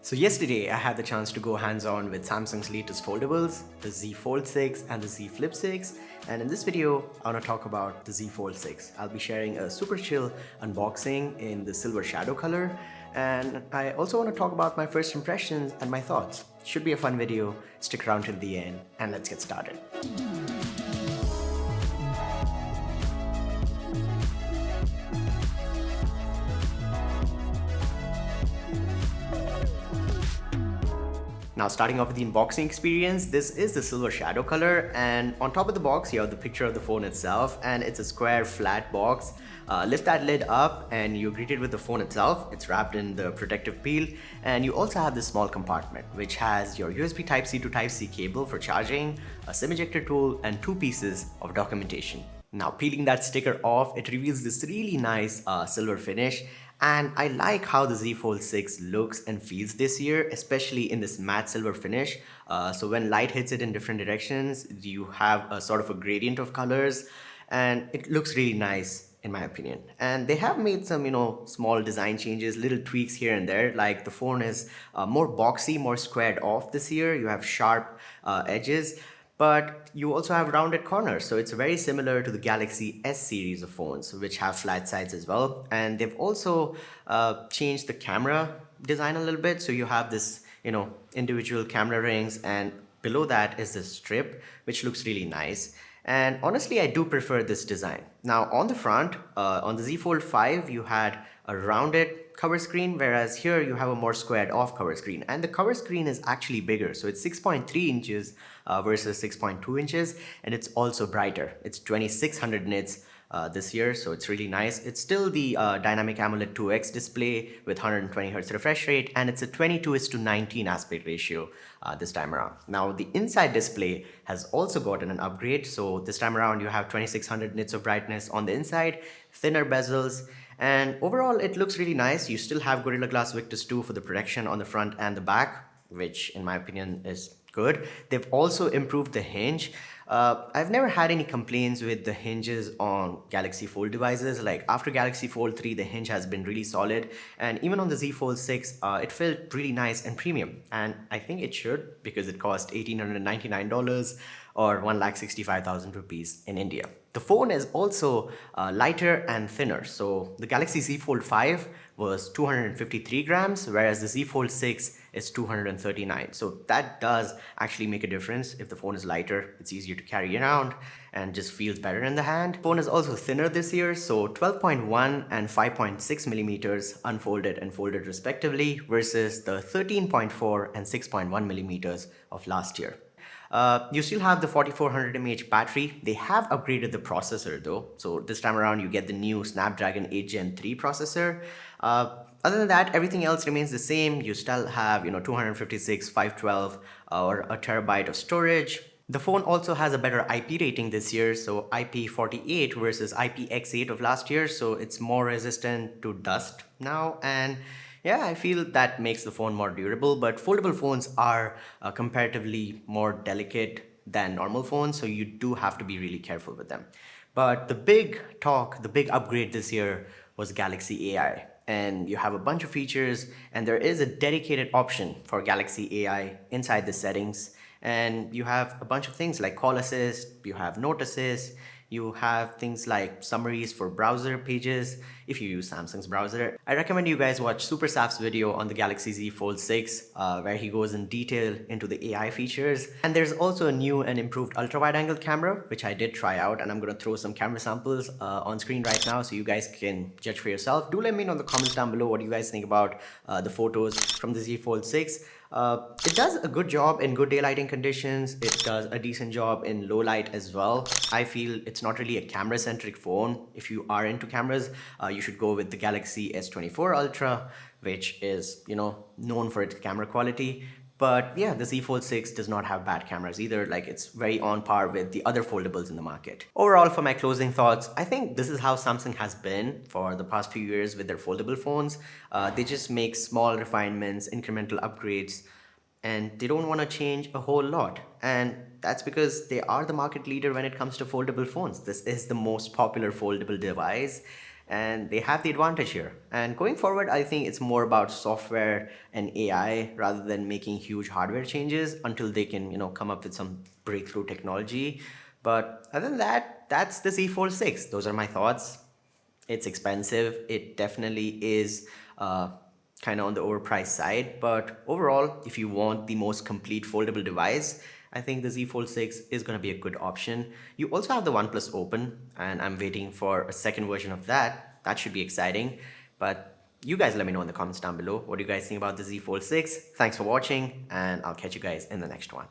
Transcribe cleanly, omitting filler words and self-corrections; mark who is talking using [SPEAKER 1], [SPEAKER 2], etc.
[SPEAKER 1] So yesterday I had the chance to go hands-on with Samsung's latest foldables, the Z Fold 6 and the Z Flip 6, and in this video I want to talk about the Z Fold 6. I'll be sharing a super chill unboxing in the silver shadow color, and I also want to talk about my first impressions and my thoughts. Should be a fun video, stick around till the end and let's get started. Now starting off with the unboxing experience, this is the silver shadow color, and on top of the box you have the picture of the phone itself, and it's a square flat box. Lift that lid up and you're greeted with the phone itself. It's wrapped in the protective peel, and you also have this small compartment which has your USB Type-C to Type-C cable for charging, a SIM ejector tool, and 2 pieces of documentation. Now peeling that sticker off, it reveals this really nice silver finish. And I like how the Z Fold 6 looks and feels this year, especially in this matte silver finish. So when light hits it in different directions, you have a sort of a gradient of colors, and it looks really nice in my opinion. And they have made some, small design changes, little tweaks here and there. Like the phone is more boxy, more squared off this year. You have sharp edges, but you also have rounded corners, so it's very similar to the Galaxy S series of phones, which have flat sides as well. And they've also changed the camera design a little bit, so you have this individual camera rings, and below that is the strip, which looks really nice. And honestly, I do prefer this design. Now on the front, on the Z Fold 5, you had a rounded cover screen, whereas here you have a more squared off cover screen, and the cover screen is actually bigger, so it's 6.3 inches versus 6.2 inches, and it's also brighter. It's 2600 nits this year, so it's really nice. It's still the dynamic AMOLED 2X display with 120 Hz refresh rate, and it's a 22:19 aspect ratio this time around. Now the inside display has also gotten an upgrade, so this time around you have 2600 nits of brightness on the inside, thinner bezels, and overall it looks really nice. You still have Gorilla Glass Victus 2 for the protection on the front and the back, which in my opinion is good. They've also improved the hinge. I've never had any complaints with the hinges on Galaxy Fold devices. Like after Galaxy Fold 3, the hinge has been really solid, and even on the Z Fold 6, it felt really nice and premium, and I think it should, because it cost $1,899 or 1,65,000 rupees in India. The phone is also lighter and thinner. So the Galaxy Z Fold 5 was 253 grams, whereas the Z Fold 6 is 239. So that does actually make a difference. If the phone is lighter, it's easier to carry around and just feels better in the hand. The phone is also thinner this year, so 12.1 and 5.6 millimeters unfolded and folded respectively, versus the 13.4 and 6.1 millimeters of last year. You still have the 4400 mAh battery. They have upgraded the processor though. So this time around you get the new Snapdragon 8 Gen 3 processor. Other than that, everything else remains the same. You still have 256, 512 or a terabyte of storage. The phone also has a better IP rating this year, so IP48 versus IPX8 of last year, so it's more resistant to dust now. And yeah, I feel that makes the phone more durable, but foldable phones are comparatively more delicate than normal phones, so you do have to be really careful with them. But the big upgrade this year was Galaxy AI. And you have a bunch of features, and there is a dedicated option for Galaxy AI inside the settings. And you have a bunch of things like call assist, you have note assist, you have things like summaries for browser pages if you use Samsung's browser. I recommend you guys watch Super Saf's video on the Galaxy Z Fold 6 where he goes in detail into the AI features. And there's also a new and improved ultra-wide-angle camera, which I did try out, and I'm going to throw some camera samples on screen right now so you guys can judge for yourself. Do let me know in the comments down below what you guys think about the photos from the Z Fold 6. It does a good job in good daylighting conditions. It does a decent job in low light as well. I feel it's not really a camera-centric phone. If you are into cameras, you should go with the Galaxy S24 Ultra, which is, known for its camera quality. But yeah, the Z Fold 6 does not have bad cameras either. Like, it's very on par with the other foldables in the market. Overall, for my closing thoughts, I think this is how Samsung has been for the past few years with their foldable phones. They just make small refinements, incremental upgrades, and they don't want to change a whole lot. And that's because they are the market leader when it comes to foldable phones. This is the most popular foldable device. and they have the advantage here. And going forward, I think it's more about software and AI rather than making huge hardware changes until they can, come up with some breakthrough technology. But other than that, that's the Z Fold 6. Those are my thoughts. It's expensive. It definitely is kind of on the overpriced side. But overall, if you want the most complete foldable device, I think the Z Fold 6 is going to be a good option. You also have the OnePlus Open, and I'm waiting for a second version of that. That should be exciting. But you guys let me know in the comments down below. What do you guys think about the Z Fold 6? Thanks for watching, and I'll catch you guys in the next one.